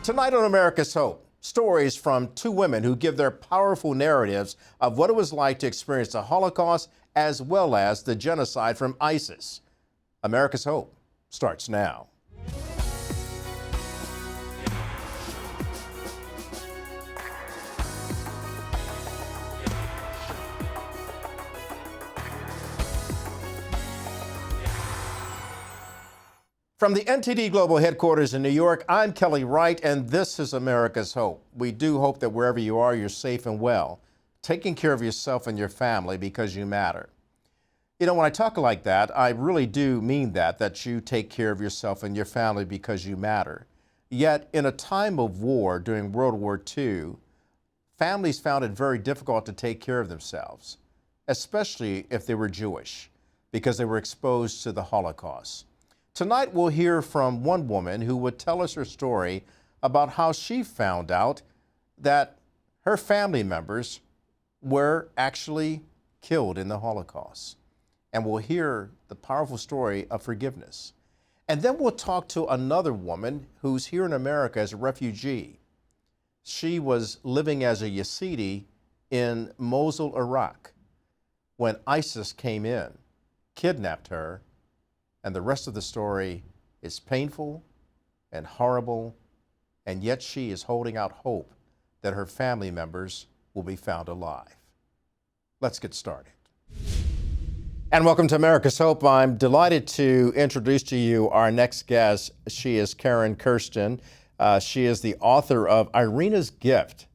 Tonight on America's Hope, stories from two women who give their powerful narratives of what it was like to experience the Holocaust as well as the genocide from ISIS. America's Hope starts now. From the NTD Global headquarters in New York, I'm Kelly Wright, and this is America's Hope. We do hope that wherever you are, you're safe and well, taking care of yourself and your family because you matter. You know, when I talk like that, I really do mean that you take care of yourself and your family because you matter. Yet, in a time of war during World War II, families found it very difficult to take care of themselves, especially if they were Jewish, because they were exposed to the Holocaust. Tonight, we'll hear from one woman who would tell us her story about how she found out that her family members were actually killed in the Holocaust. And we'll hear the powerful story of forgiveness. And then we'll talk to another woman who's here in America as a refugee. She was living as a Yazidi in Mosul, Iraq, when ISIS came in, kidnapped her, and the rest of the story is painful and horrible, and yet she is holding out hope that her family members will be found alive. Let's get started. And welcome to America's Hope. I'm delighted to introduce to you our next guest. She is Karen Kirsten. She is the author of Irena's Gift.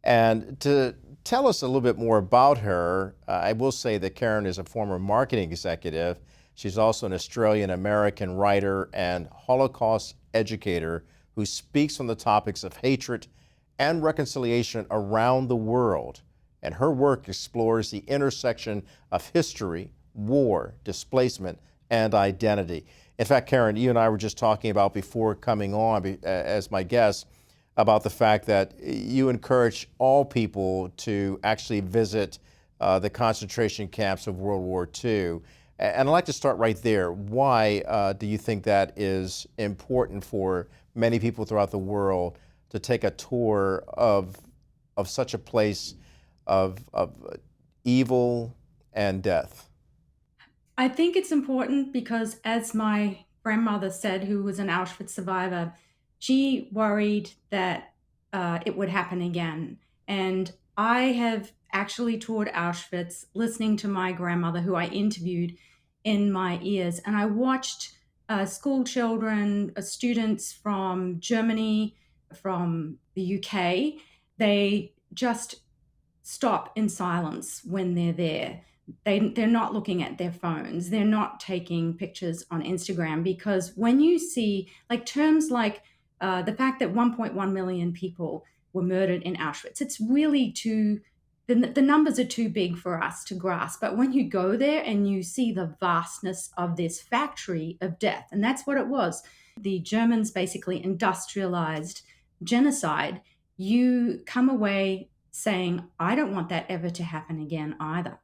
And to tell us a little bit more about her, I will say that Karen is a former marketing executive. She's also an Australian-American writer and Holocaust educator who speaks on the topics of hatred and reconciliation around the world. And her work explores the intersection of history, war, displacement, and identity. In fact, Karen, you and I were just talking about before coming on as my guest about the fact that you encourage all people to actually visit the concentration camps of World War II. And I'd like to start right there. Why do you think that is important for many people throughout the world to take a tour of such a place of evil and death? I think it's important because, as my grandmother said, who was an Auschwitz survivor, she worried that it would happen again. And I have actually toured Auschwitz listening to my grandmother, who I interviewed, in my ears. And I watched school children, students from Germany, from the UK. They just stop in silence when they're there. They're not looking at their phones. They're not taking pictures on Instagram, because when you see terms like the fact that 1.1 million people were murdered in Auschwitz, it's really the numbers are too big for us to grasp. But when you go there and you see the vastness of this factory of death, and that's what it was, the Germans basically industrialized genocide, you come away saying, I don't want that ever to happen again either.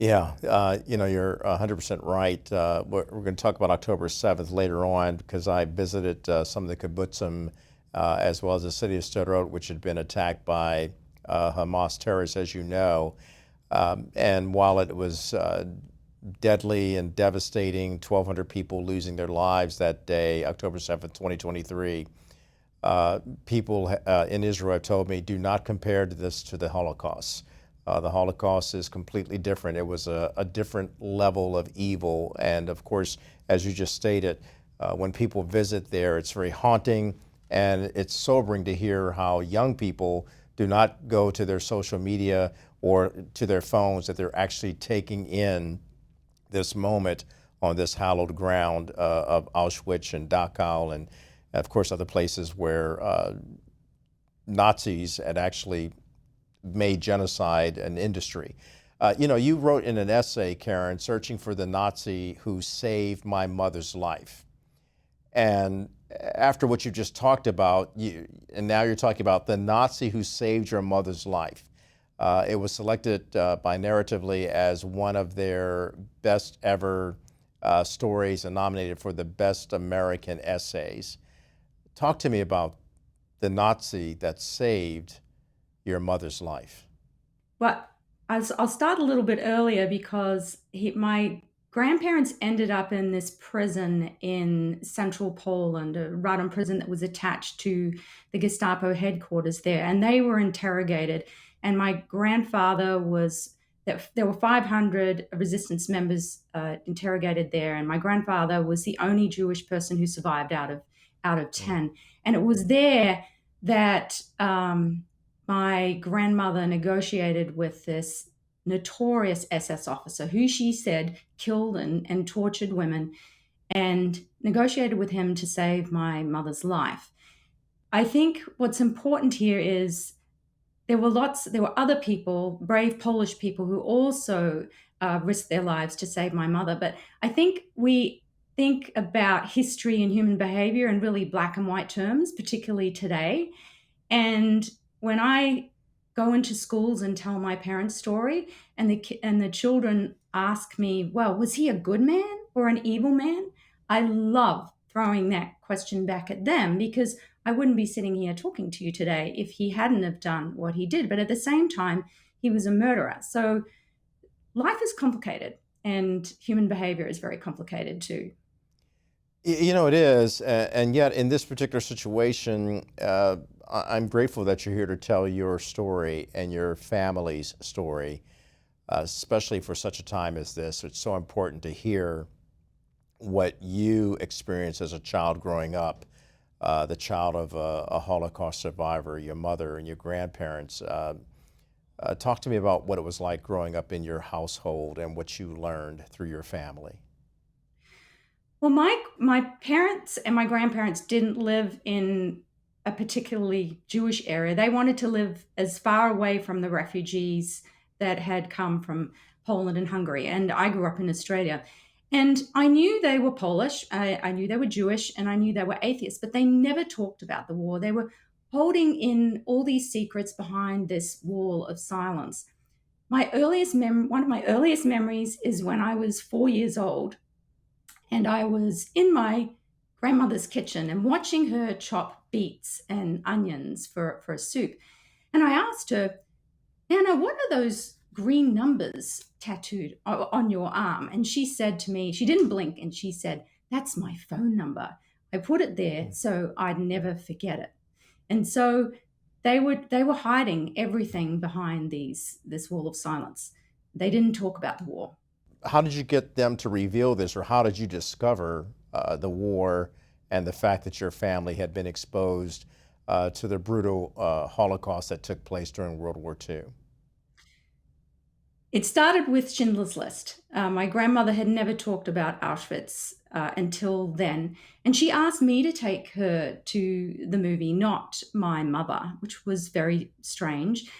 Yeah, you know, you're 100% right. We're going to talk about October 7th later on because I visited some of the kibbutzim as well as the city of Sderot, which had been attacked by Hamas terrorists, as you know. And while it was deadly and devastating, 1,200 people losing their lives that day, October 7th, 2023, people in Israel have told me, do not compare this to the Holocaust. The Holocaust is completely different. It was a different level of evil. And of course, as you just stated, when people visit there, it's very haunting, and it's sobering to hear how young people do not go to their social media or to their phones, that they're actually taking in this moment on this hallowed ground of Auschwitz and Dachau, and of course other places where Nazis had actually made genocide an industry. You know, you wrote in an essay, Karen, searching for the Nazi who saved my mother's life. And after what you just talked about, and now you're talking about the Nazi who saved your mother's life. It was selected by Narratively as one of their best ever stories and nominated for the best American essays. Talk to me about the Nazi that saved your mother's life? Well, I'll start a little bit earlier because my grandparents ended up in this prison in central Poland, a Radom prison that was attached to the Gestapo headquarters there, and they were interrogated. And my grandfather was there were 500 resistance members interrogated there, and my grandfather was the only Jewish person who survived out of 10. And it was there that my grandmother negotiated with this notorious SS officer who she said killed and tortured women, and negotiated with him to save my mother's life. I think what's important here is there were other people, brave Polish people, who also risked their lives to save my mother. But I think we think about history and human behavior in really black and white terms, particularly today. And when I go into schools and tell my parents' story, and the children ask me, "Well, was he a good man or an evil man?" I love throwing that question back at them, because I wouldn't be sitting here talking to you today if he hadn't have done what he did. But at the same time, he was a murderer. So life is complicated, and human behavior is very complicated too. You know, it is. And yet, in this particular situation, I'm grateful that you're here to tell your story and your family's story, especially for such a time as this. It's so important to hear what you experienced as a child growing up, the child of a Holocaust survivor, your mother and your grandparents. Talk to me about what it was like growing up in your household and what you learned through your family. Well, my parents and my grandparents didn't live in a particularly Jewish area. They wanted to live as far away from the refugees that had come from Poland and Hungary. And I grew up in Australia. And I knew they were Polish, I knew they were Jewish, and I knew they were atheists, but they never talked about the war. They were holding in all these secrets behind this wall of silence. One of my earliest memories is when I was 4 years old, and I was in my grandmother's kitchen and watching her chop beets and onions for a soup. And I asked her, "Nana, what are those green numbers tattooed on your arm?" And she said to me, she didn't blink, and she said, "That's my phone number. I put it there so I'd never forget it." And so they were hiding everything behind this wall of silence. They didn't talk about the war. How did you get them to reveal this, or how did you discover the war and the fact that your family had been exposed to the brutal Holocaust that took place during World War II? It started with Schindler's List. My grandmother had never talked about Auschwitz until then, and she asked me to take her to the movie, not my mother, which was very strange.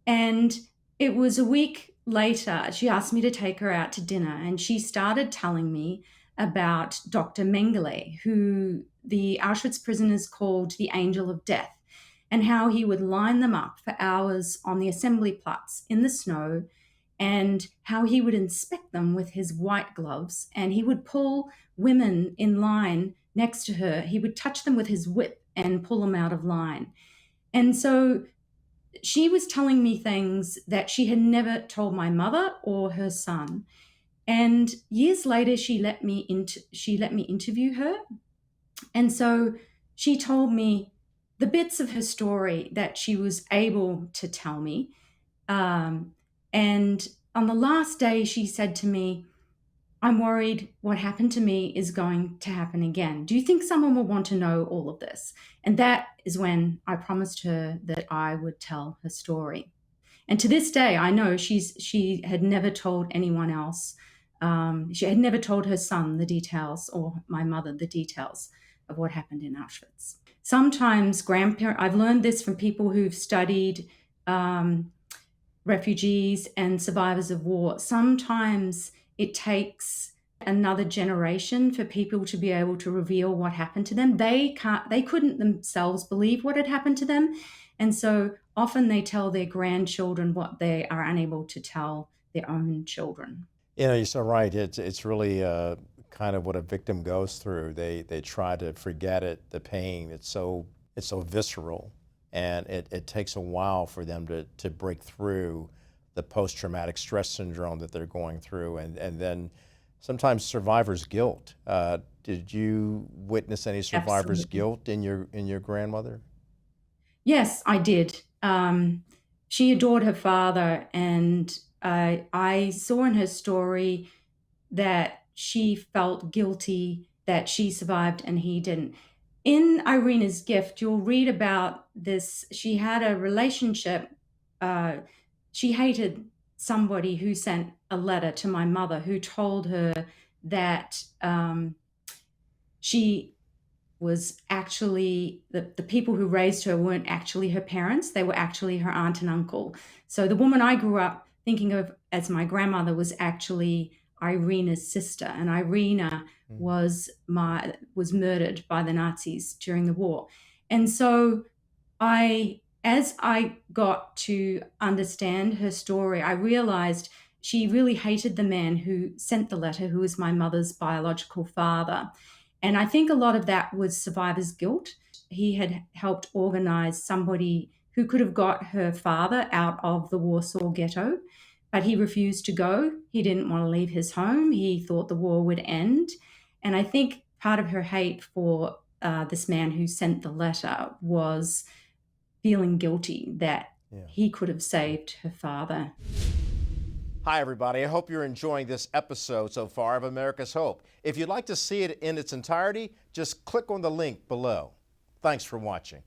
And it was a week later, she asked me to take her out to dinner, and she started telling me about Dr. Mengele, who the Auschwitz prisoners called the Angel of Death, and how he would line them up for hours on the assembly plots in the snow, and how he would inspect them with his white gloves, and he would pull women in line next to her. He would touch them with his whip and pull them out of line. And so she was telling me things that she had never told my mother or her son. And years later, she let me interview her. And so she told me the bits of her story that she was able to tell me. And on the last day, she said to me, "I'm worried what happened to me is going to happen again. Do you think someone will want to know all of this?" And that is when I promised her that I would tell her story. And to this day, I know she had never told anyone else. She had never told her son the details, or my mother the details of what happened in Auschwitz. Sometimes I've learned this from people who've studied refugees and survivors of war. Sometimes it takes another generation for people to be able to reveal what happened to them. They couldn't themselves believe what had happened to them. And so often they tell their grandchildren what they are unable to tell their own children. You know, you're so right. It's really kind of what a victim goes through. They try to forget it, the pain. It's so it's so visceral, and it takes a while for them to break through the post-traumatic stress syndrome that they're going through, and then sometimes survivor's guilt. Did you witness any survivor's Absolutely. guilt in your grandmother? Yes, I did. She adored her father, and I saw in her story that she felt guilty that she survived and he didn't. In Irena's gift, you'll read about this. She had a relationship. Uh, she hated somebody who sent a letter to my mother who told her that she was actually the people who raised her weren't actually her parents. They were actually her aunt and uncle. So the woman I grew up thinking of as my grandmother was actually Irena's sister, and Irena was murdered by the Nazis during the war. And so as I got to understand her story, I realized she really hated the man who sent the letter, who was my mother's biological father. And I think a lot of that was survivor's guilt. He had helped organize somebody who could have got her father out of the Warsaw Ghetto, but he refused to go. He didn't want to leave his home. He thought the war would end. And I think part of her hate for this man who sent the letter was feeling guilty that he could have saved her father. Hi, everybody. I hope you're enjoying this episode so far of America's Hope. If you'd like to see it in its entirety, just click on the link below. Thanks for watching.